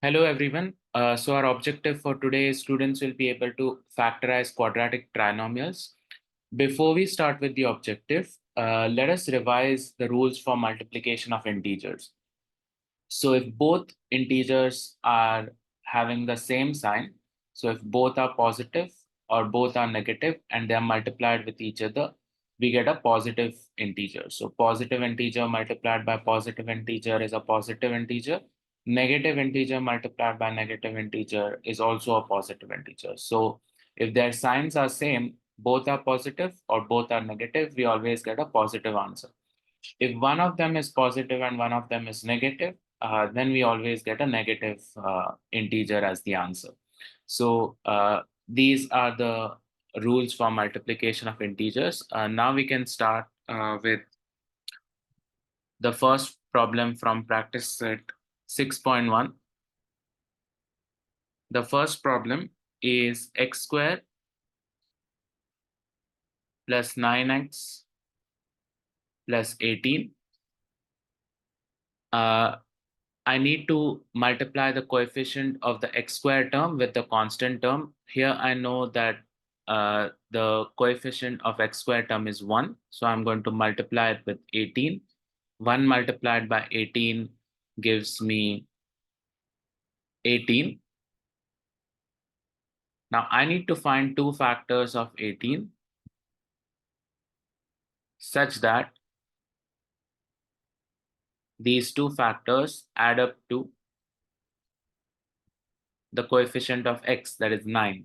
Hello everyone. So our objective for today is students will be able to factorize quadratic trinomials. Before we start with the objective, let us revise the rules for multiplication of integers. So if both integers are having the same sign, so if both are positive or both are negative and they are multiplied with each other, we get a positive integer. So positive integer multiplied by positive integer is a positive integer. Negative integer multiplied by negative integer is also a positive integer. So if their signs are same, both are positive or both are negative, we always get a positive answer. If one of them is positive and one of them is negative, then we always get a negative integer as the answer. So these are the rules for multiplication of integers. Now we can start with the first problem from practice set 6.1. The first problem is x squared plus 9x plus 18. I need to multiply the coefficient of the x squared term with the constant term. Here I know that the coefficient of x squared term is 1. So I'm going to multiply it with 18. 1 multiplied by 18 gives me 18. Now I need to find two factors of 18 such that these two factors add up to the coefficient of x, that is 9.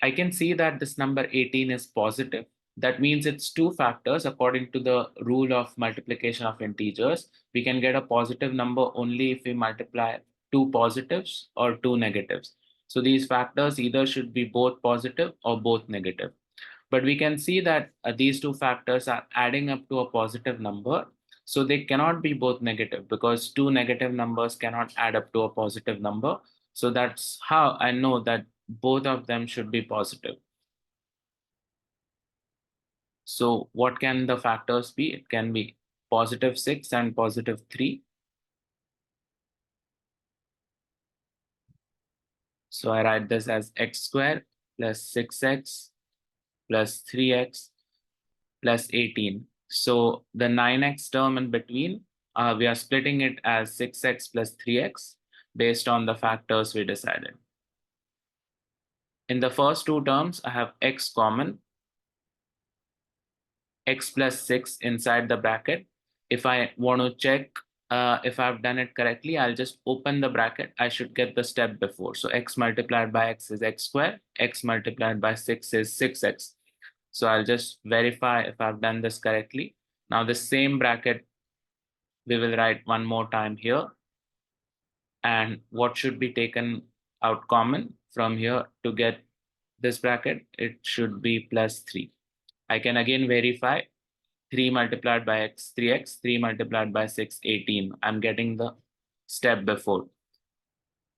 I can see that this number 18 is positive. That means it's two factors. According to the rule of multiplication of integers, we can get a positive number only if we multiply two positives or two negatives. So these factors either should be both positive or both negative. But we can see that these two factors are adding up to a positive number. So they cannot be both negative because two negative numbers cannot add up to a positive number. So that's how I know that both of them should be positive. So what can the factors be? It can be positive 6 and positive 3. So I write this as x squared plus 6x plus 3x plus 18. So the 9x term in between, we are splitting it as 6x plus 3x based on the factors we decided. In the first two terms, I have x common, x plus 6 inside the bracket. If I want to check if I've done it correctly, I'll just open the bracket. I should get the step before. So x multiplied by x is x squared, x multiplied by 6 is 6x. So I'll just verify if I've done this correctly. Now the same bracket we will write one more time here. And what should be taken out common from here to get this bracket? It should be plus 3. I can again verify 3 multiplied by x, 3x, 3 multiplied by 6, 18. I'm getting the step before.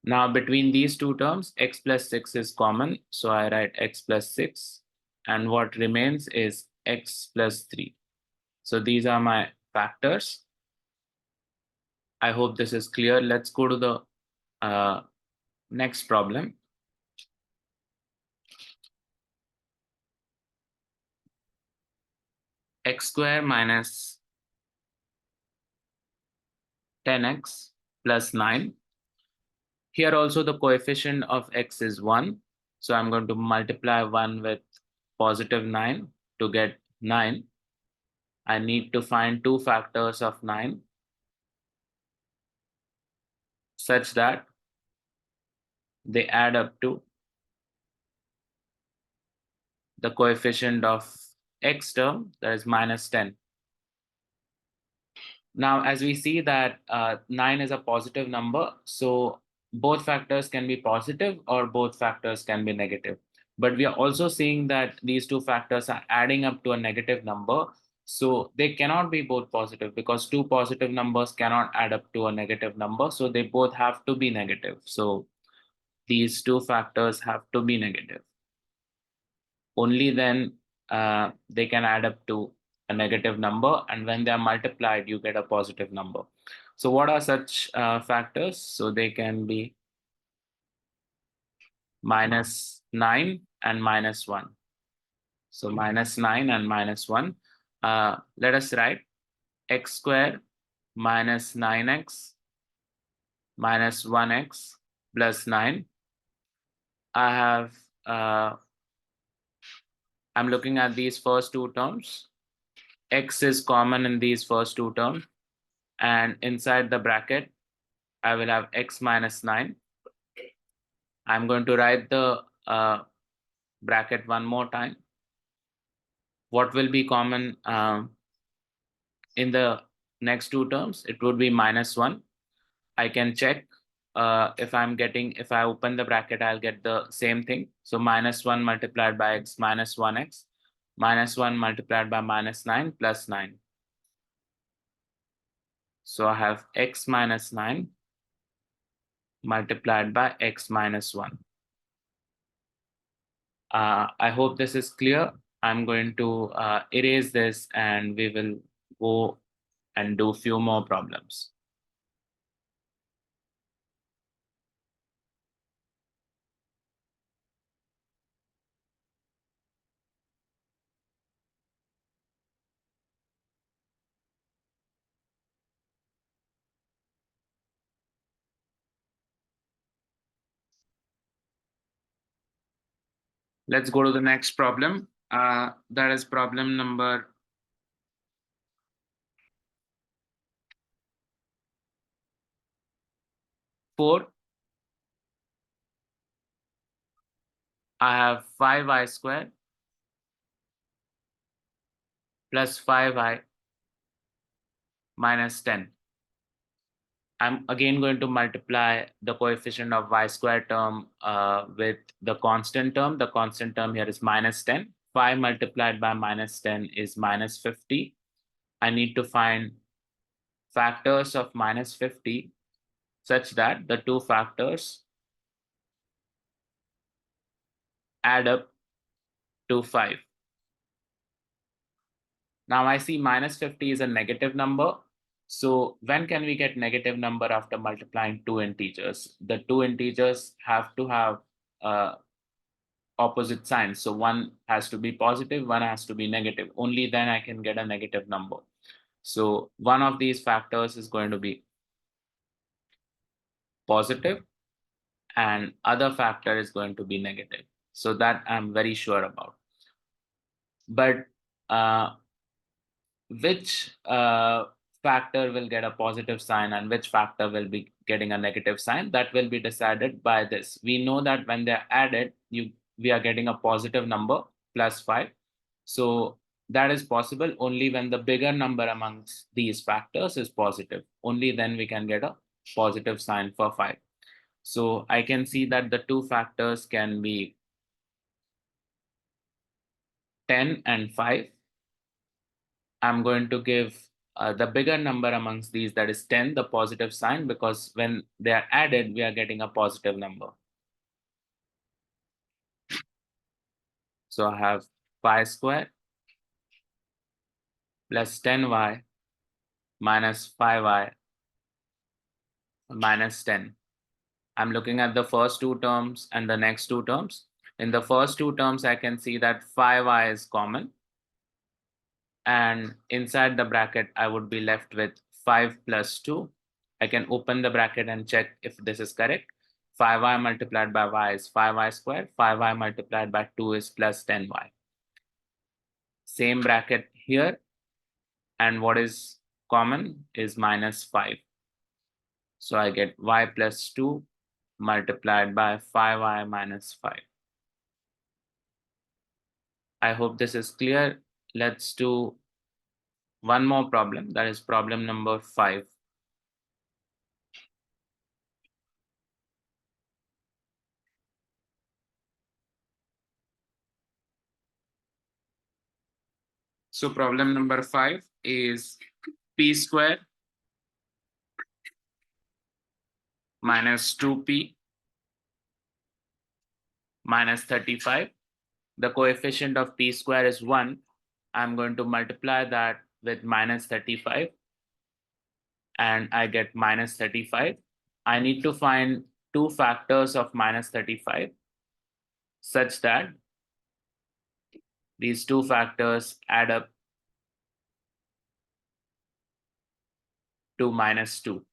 Now between these two terms, x plus 6 is common. So I write x plus 6. And what remains is x plus 3. So these are my factors. I hope this is clear. Let's go to the next problem. X square minus 10x plus 9. Here also the coefficient of x is 1. So I'm going to multiply 1 with positive 9 to get 9. I need to find two factors of 9 such that they add up to the coefficient of x term, that is minus 10. Now, as we see that 9 is a positive number, so both factors can be positive or both factors can be negative. But we are also seeing that these two factors are adding up to a negative number. So they cannot be both positive because two positive numbers cannot add up to a negative number. So they both have to be negative. So these two factors have to be negative. Only then they can add up to a negative number, and when they are multiplied, you get a positive number. So what are such factors? So they can be -9 and -1. So -9 and -1. Let us write x square minus 9x minus 1x plus 9. I have, I'm looking at these first two terms. X is common in these first two terms. And inside the bracket, I will have x minus 9. I'm going to write the bracket one more time. What will be common in the next two terms? It would be -1. I can check if I open the bracket, I'll get the same thing. So -1 multiplied by x minus 1x minus 1 multiplied by -9 plus 9. So I have x minus 9 multiplied by x minus 1. I hope this is clear. I'm going to erase this and we will go and do few more problems. Let's go to the next problem. That is problem number 4. I have 5y squared plus 5y minus 10. I'm again going to multiply the coefficient of y squared term with the constant term. The constant term here is -10. 5 multiplied by -10 is -50. I need to find factors of -50 such that the two factors add up to 5. Now I see -50 is a negative number. So when can we get negative number after multiplying two integers? The two integers have to have opposite signs. So one has to be positive, one has to be negative. Only then I can get a negative number. So one of these factors is going to be positive and other factor is going to be negative. So that I'm very sure about. But which factor will get a positive sign and which factor will be getting a negative sign, that will be decided by this. We know that when they're added, we are getting a positive number +5. So that is possible only when the bigger number amongst these factors is positive. Only then we can get a positive sign for 5. So I can see that the two factors can be 10 and 5. I'm going to give the bigger number amongst these, that is 10, the positive sign, because when they are added, we are getting a positive number. So I have pi square plus 10y minus 5y minus 10. I'm looking at the first two terms and the next two terms. In the first two terms, I can see that 5y is common. And inside the bracket, I would be left with 5 plus 2. I can open the bracket and check if this is correct. 5y multiplied by y is 5y squared. 5y multiplied by 2 is plus 10y. Same bracket here. And what is common is -5. So I get y plus 2 multiplied by 5y minus 5. I hope this is clear. Let's do one more problem. That is problem number 5. So problem number 5 is p square minus 2p minus 35. The coefficient of p square is 1. I'm going to multiply that with minus 35 and I get minus 35. I need to find two factors of minus 35 such that these two factors add up to minus 2.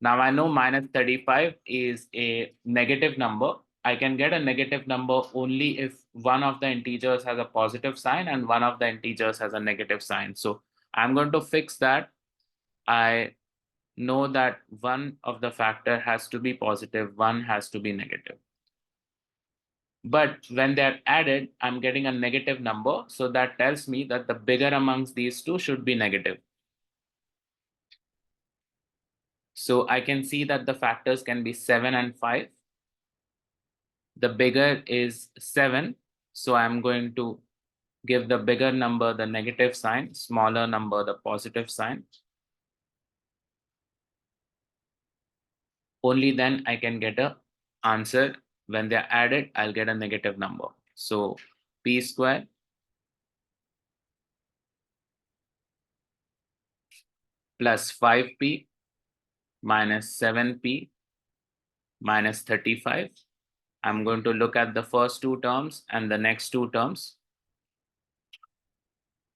Now I know minus 35 is a negative number. I can get a negative number only if one of the integers has a positive sign and one of the integers has a negative sign. So I'm going to fix that. I know that one of the factor has to be positive, one has to be negative. But when they're added, I'm getting a negative number. So that tells me that the bigger amongst these two should be negative. So I can see that the factors can be 7 and 5. The bigger is 7. So I'm going to give the bigger number the negative sign, smaller number the positive sign. Only then I can get a answer. When they're added, I'll get a negative number. So p square plus 5p minus 7p minus 35. I'm going to look at the first two terms and the next two terms.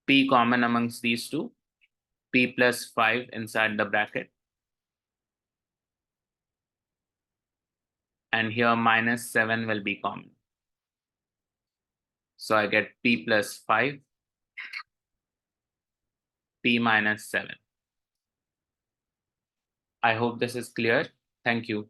P common amongst these two, p plus 5 inside the bracket. And here minus 7 will be common. So I get p plus 5, p minus 7. I hope this is clear. Thank you.